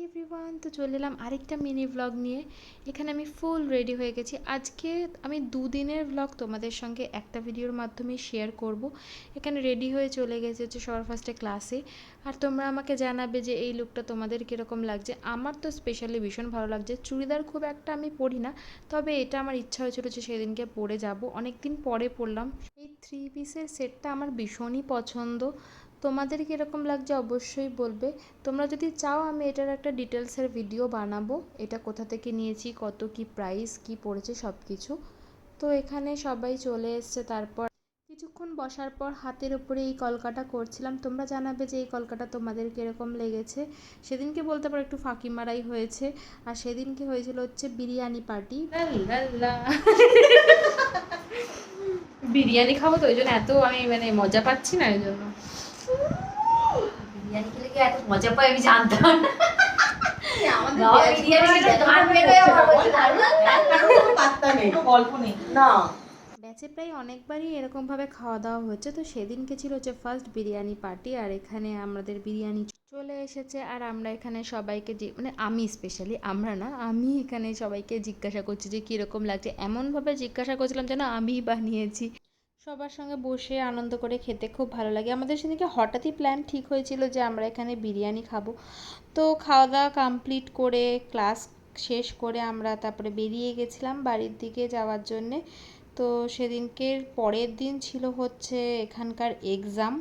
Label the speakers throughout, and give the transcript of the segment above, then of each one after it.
Speaker 1: Everyone, তো চলে এলাম আরেকটা মিনি ব্লগ নিয়ে। এখানে আমি ফুল রেডি হয়ে গেছি। আজকে আমি দুদিনের ব্লগ তোমাদের সঙ্গে একটা ভিডিওর মাধ্যমে শেয়ার করব। এখানে রেডি হয়ে চলে গেছে হচ্ছে সবার ফার্স্টে ক্লাসে। আর তোমরা আমাকে জানাবে যে এই লুকটা তোমাদের কীরকম লাগছে। আমার তো স্পেশালি ভীষণ ভালো লাগছে। চুড়িদার খুব একটা আমি পরি না, তবে এটা আমার ইচ্ছা হয়েছিল যে সেদিনকে পরে যাব। অনেক দিন পরে পরলাম। এই 3 পিসের সেটটা আমার ভীষণই পছন্দ। তোমাদের কীরকম লাগছে অবশ্যই বলবে। তোমরা যদি চাও আমি এটার একটা ডিটেলসের ভিডিও বানাবো, এটা কোথা থেকে নিয়েছি, কত কি প্রাইস, কি পড়েছে সব কিছু। তো এখানে সবাই চলে এসছে। তারপর কিছুক্ষণ বসার পর হাতের উপরে এই কলকাটা করছিলাম। তোমরা জানাবে যে এই কলকাটা তোমাদের কীরকম লেগেছে। সেদিনকে বলতে পারো একটু ফাঁকি মারাই হয়েছে। আর সেদিনকে হয়েছিল হচ্ছে বিরিয়ানি পার্টি। বিরিয়ানি খাবো, তো ওই জন্য এত আমি মজা পাচ্ছি না, ওই জন্য।
Speaker 2: বিরিয়ানি খেলে কি এত মজা পাই আমি জানতাম না।
Speaker 1: ব্যাচে প্রায় অনেকবারই এরকমভাবে খাওয়া দাওয়া হচ্ছে। তো সেদিনকে ছিল হচ্ছে ফার্স্ট বিরিয়ানি পার্টি। আর এখানে আমাদের বিরিয়ানি চলে এসেছে। আর আমরা এখানে সবাইকে আমি স্পেশালি, আমরা না, আমি এখানে সবাইকে জিজ্ঞাসা করছি যে কীরকম লাগছে। এমনভাবে জিজ্ঞাসা করছিলাম যেন আমিই বানিয়েছি। সবার সঙ্গে বসে আনন্দ করে খেতে খুব ভালো লাগে। আমাদের সেদিকে হঠাৎই প্ল্যান ঠিক হয়েছিল যে আমরা এখানে বিরিয়ানি খাবো। তো খাওয়া দাওয়া কমপ্লিট করে ক্লাস শেষ করে আমরা তারপরে বেরিয়ে গেছিলাম বাড়ির দিকে যাওয়ার জন্যে। তো সেদিনকে পরের দিন ছিল হচ্ছে এখানকার এক্সাম।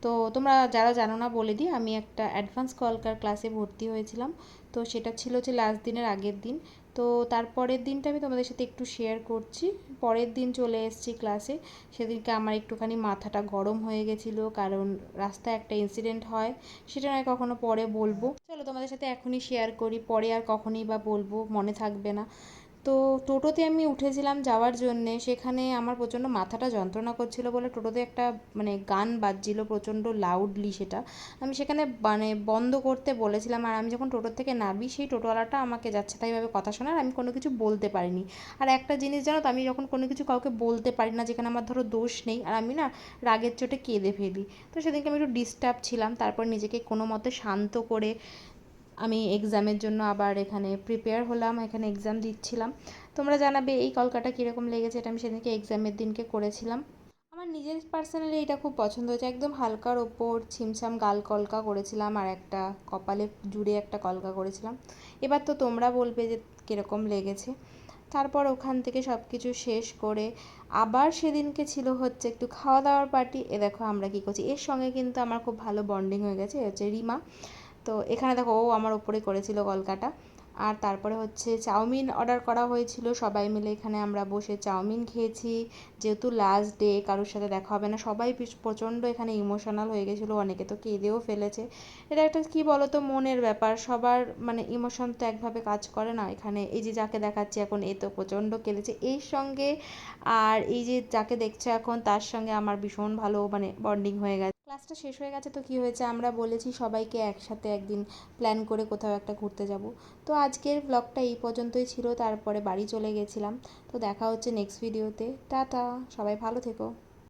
Speaker 1: তো তোমরা যারা জানো না বলে দিই, আমি একটা অ্যাডভান্স কলকার ক্লাসে ভর্তি হয়েছিলাম। তো সেটা ছিল যে লাস্ট দিনের আগের দিন। তো তারপরের দিনটা আমি তোমাদের সাথে একটু শেয়ার করছি। পরের দিন চলে এসেছি ক্লাসে। সেদিনকে আমার একটুখানি মাথাটা গরম হয়ে গেছিলো, কারণ রাস্তায় একটা ইনসিডেন্ট হয়। সেটা নয় কখনো পরে বলবো, চলো তোমাদের সাথে এখনই শেয়ার করি, পরে আর কখনই বা বলবো, মনে থাকবে না। তো টোটোতে আমি উঠেছিলাম যাওয়ার জন্যে। সেখানে আমার প্রচণ্ড মাথাটা যন্ত্রণা করছিল বলে টোটোতে একটা গান বাজছিল প্রচণ্ড লাউডলি। সেটা আমি সেখানে বন্ধ করতে বলেছিলাম। আর আমি যখন টোটোর থেকে নামি, সেই টোটোওয়ালাটা আমাকে যাচ্ছে তাইভাবে কথা শোনার, আমি কোনো কিছু বলতে পারিনি। আর একটা জিনিস জানো তো, আমি যখন কোনো কিছু কাউকে বলতে পারি না, যেখানে আমার ধরো দোষ নেই, আর আমি না রাগের চোটে কেঁদে ফেলি। তো সেদিনকে আমি একটু ডিস্টার্ব ছিলাম। তারপর নিজেকে কোনো মতে শান্ত করে আমি এক্সামের জন্য আবার এখানে প্রিপেয়ার হলাম, এখানে এক্সাম দিচ্ছিলাম। তোমরা জানাবে এই কলকাটা কীরকম লেগেছে। এটা আমি সেদিনকে এক্সামের দিনকে করেছিলাম। আমার নিজের পার্সোনালি এটা খুব পছন্দ হয়েছে। একদম হালকার ওপর ছিমছাম গাল কলকা করেছিলাম, আর একটা কপালে জুড়ে একটা কলকা করেছিলাম। এবার তো তোমরা বলবে যে কীরকম লেগেছে। তারপর ওখান থেকে সব কিছু শেষ করে আবার সেদিনকে ছিল হচ্ছে একটু খাওয়া দাওয়ার পার্টি। এ দেখো আমরা কী করছি, এর সঙ্গে কিন্তু আমার খুব ভালো বন্ডিং হয়ে গেছে, হচ্ছে রিমা। তো এখানে দেখো ও আমার ওপরে করেছিল কলকাটা। আর তারপরে হচ্ছে চাউমিন অর্ডার করা হয়েছিল, সবাই মিলে এখানে আমরা বসে চাউমিন খেয়েছি। যেহেতু লাস্ট ডে, কারোর সাথে দেখা হবে না, সবাই প্রচণ্ড এখানে ইমোশনাল হয়ে গেছিলো, অনেকে তো কেঁদেও ফেলেছে। এটা একটা কী বলো তো, মনের ব্যাপার। সবার ইমোশন তো একভাবে কাজ করে না। এখানে এই যে যাকে দেখাচ্ছি এখন, এ তো প্রচণ্ড কেঁদেছে এর সঙ্গে। আর এই যে যাকে দেখছো এখন, তার সঙ্গে আমার ভীষণ ভালো বন্ডিং হয়ে গেছে। ক্লাসটা শেষ হয়ে গেছে, তো কী হয়েছে, আমরা বলেছি সবাইকে একসাথে একদিন প্ল্যান করে কোথাও একটা ঘুরতে যাব। তো আজকের ব্লগটা এই পর্যন্তই ছিল, তারপরে বাড়ি চলে গেছিলাম। তো দেখা হচ্ছে নেক্সট ভিডিওতে। টাটা, সবাই ভালো থেকো।